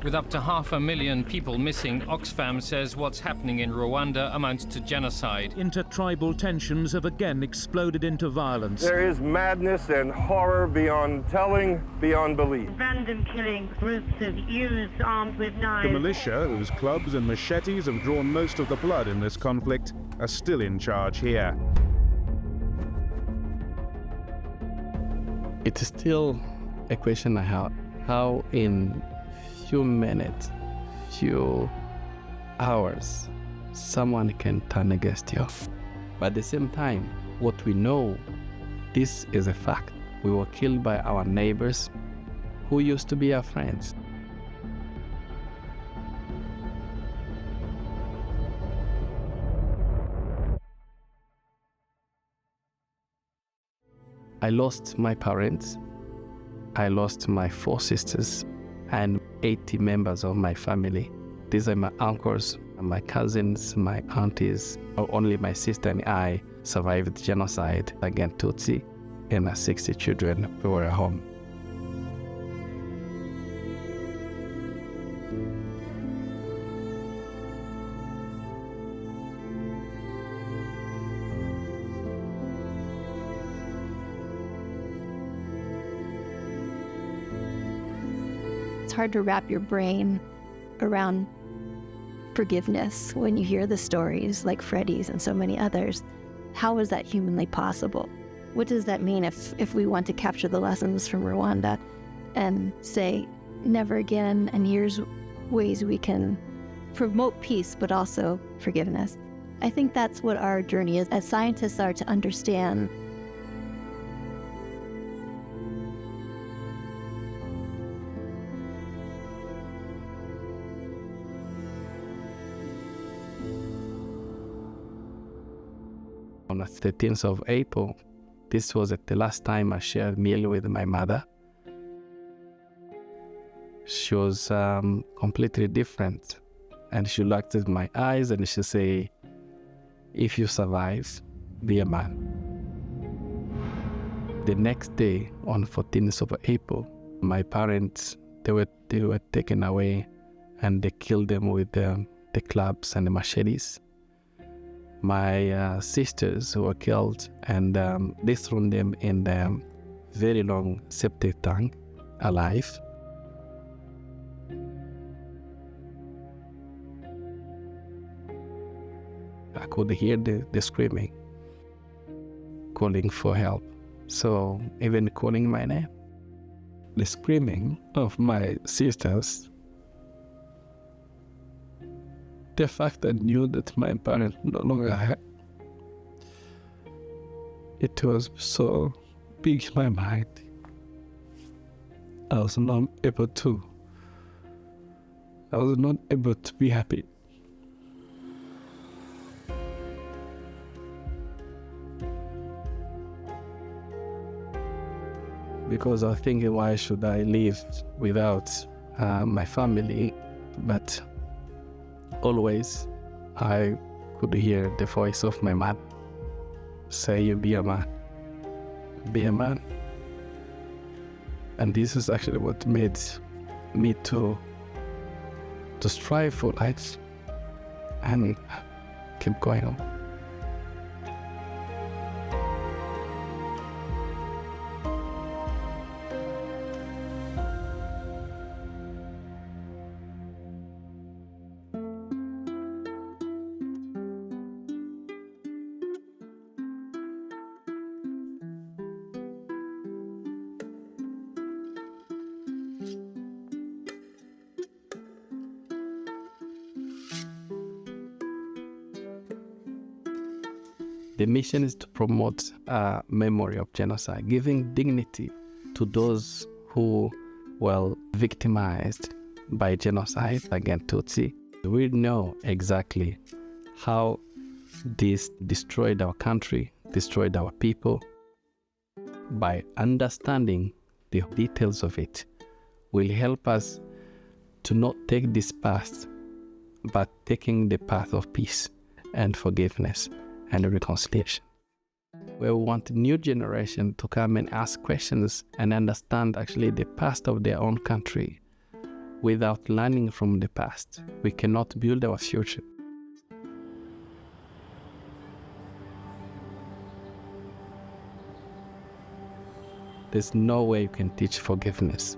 With up to 500,000 people missing, Oxfam says what's happening in Rwanda amounts to genocide. Intertribal tensions have again exploded into violence. There is madness and horror beyond telling, beyond belief. Random killing, groups of youths armed with knives. The militia, whose clubs and machetes have drawn most of the blood in this conflict, are still in charge here. It is still a question I have. How in few minutes, few hours, someone can turn against you. But at the same time, what we know, this is a fact. We were killed by our neighbors who used to be our friends. I lost my parents. I lost my 4 sisters and 80 members of my family. These are my uncles, my cousins, my aunties. Only my sister and I survived genocide against Tutsi, and 60 children were at home. It's hard to wrap your brain around forgiveness when you hear the stories like Freddy's and so many others. How is that humanly possible? What does that mean if we want to capture the lessons from Rwanda and say never again, and here's ways we can promote peace but also forgiveness? I think that's what our journey is as scientists are, to understand on the 13th of April. This was the last time I shared a meal with my mother. She was completely different. And she looked at my eyes and she said, if you survive, be a man. The next day, on 14th of April, my parents, they were taken away and they killed them with the clubs and the machetes. My sisters were killed, and they threw them in the very long septic tank, alive. I could hear the screaming, calling for help. So even calling my name, the screaming of my sisters, the fact that I knew that my parents no longer had, it was so big in my mind. I was not able to be happy. Because I was thinking, why should I live without my family? But always I could hear the voice of my mom say, you be a man, be a man. And this is actually what made me to strive for life and keep going on. The mission is to promote a memory of genocide, giving dignity to those who were victimized by genocide against Tutsi. We know exactly how this destroyed our country, destroyed our people. By understanding the details of it will help us to not take this path, but taking the path of peace and forgiveness and reconciliation. We want new generation to come and ask questions and understand actually the past of their own country, Without learning from the past, we cannot build our future. There's no way you can teach forgiveness.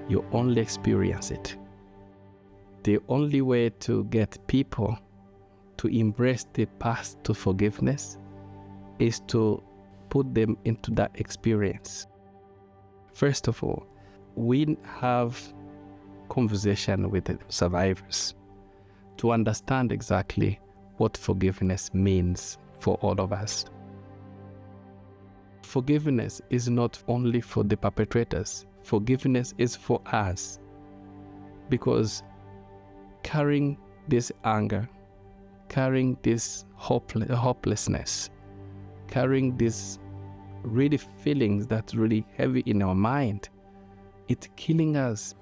You only experience it. The only way to get people to embrace the path to forgiveness is to put them into that experience. First of all, we have conversation with the survivors to understand exactly what forgiveness means for all of us. Forgiveness is not only for the perpetrators. Forgiveness is for us, because carrying this anger, carrying this hopelessness, carrying these really feelings that's really heavy in our mind, it's killing us.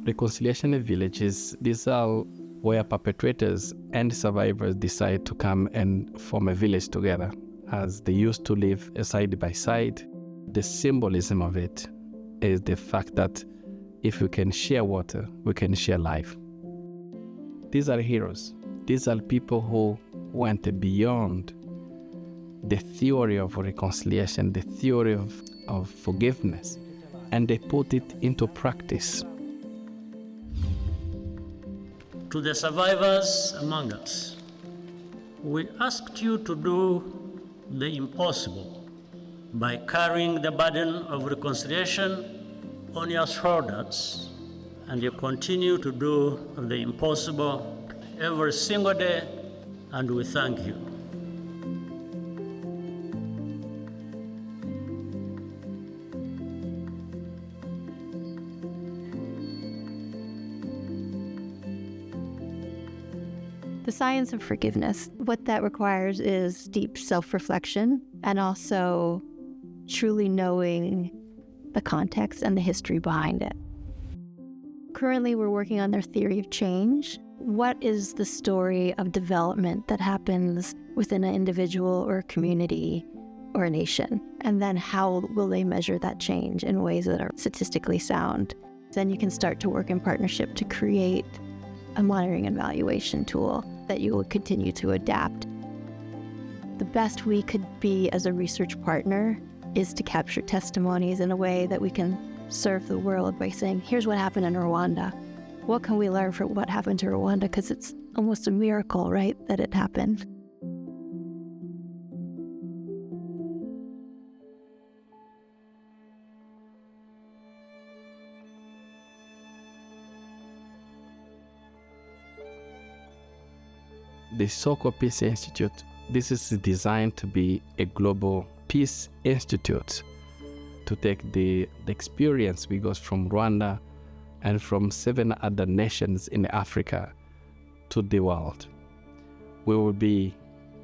Reconciliation villages, these are where perpetrators and survivors decide to come and form a village together, as they used to live side by side. The symbolism of it is the fact that if we can share water, we can share life. These are heroes. These are people who went beyond the theory of reconciliation, the theory of forgiveness, and they put it into practice. To the survivors among us, we asked you to do the impossible by carrying the burden of reconciliation on your shoulders, and you continue to do the impossible every single day, and we thank you. The science of forgiveness, what that requires is deep self-reflection and also truly knowing the context and the history behind it. Currently, we're working on their theory of change. What is the story of development that happens within an individual or a community or a nation? And then how will they measure that change in ways that are statistically sound? Then you can start to work in partnership to create a monitoring and evaluation tool that you will continue to adapt. The best we could be as a research partner is to capture testimonies in a way that we can serve the world by saying, here's what happened in Rwanda. What can we learn from what happened to Rwanda? Because it's almost a miracle, right, that it happened. The Soko Peace Institute, this is designed to be a global peace institute, to take the experience we got from Rwanda and from 7 other nations in Africa to the world. We will be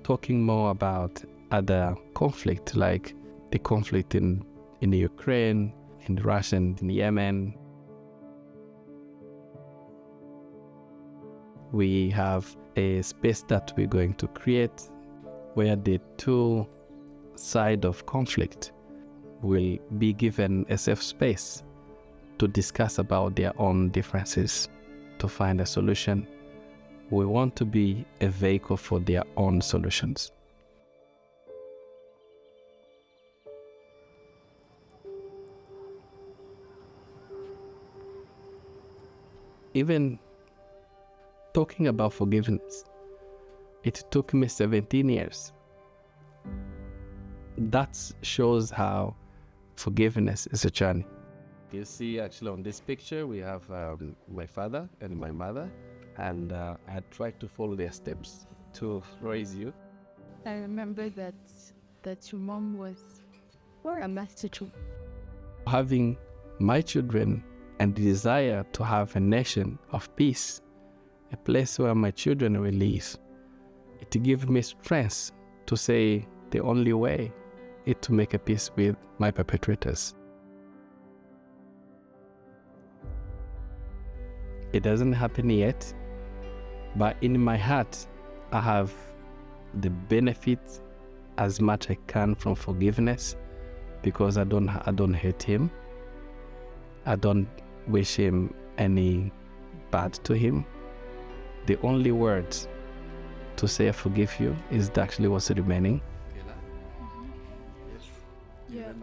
talking more about other conflict, like the conflict in Ukraine, in Russia, and in Yemen. We have a space that we're going to create where the two sides of conflict will be given a safe space to discuss about their own differences, to find a solution. We want to be a vehicle for their own solutions. Even talking about forgiveness, it took me 17 years. That shows how forgiveness is a journey. You see, actually, on this picture, we have my father and my mother, and I tried to follow their steps to raise you. I remember that your mom was a master too. Having my children and the desire to have a nation of peace, a place where my children will live, it gives me strength to say the only way is to make a peace with my perpetrators. It doesn't happen yet, but in my heart, I have the benefit as much I can from forgiveness, because I don't hate him. I don't wish him any bad to him. The only words to say I forgive you is actually what's remaining.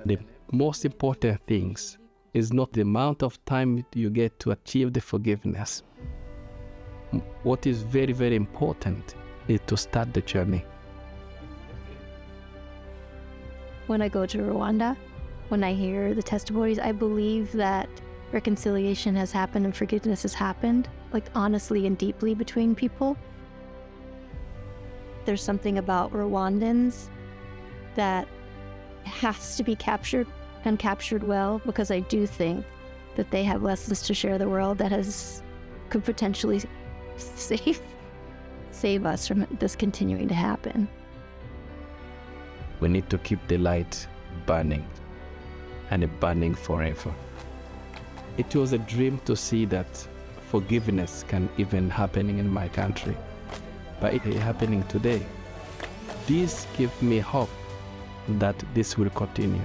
The most important things is not the amount of time you get to achieve the forgiveness. What is very, very important is to start the journey. When I go to Rwanda, when I hear the testimonies, I believe that reconciliation has happened and forgiveness has happened, like honestly and deeply between people. There's something about Rwandans that has to be captured and captured well, because I do think that they have lessons to share the world that could potentially save us from this continuing to happen. We need to keep the light burning, and burning forever. It was a dream to see that forgiveness can even happening in my country, but it is happening today. This gives me hope that this will continue.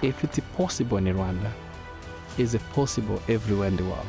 If it's possible in Rwanda, it's possible everywhere in the world.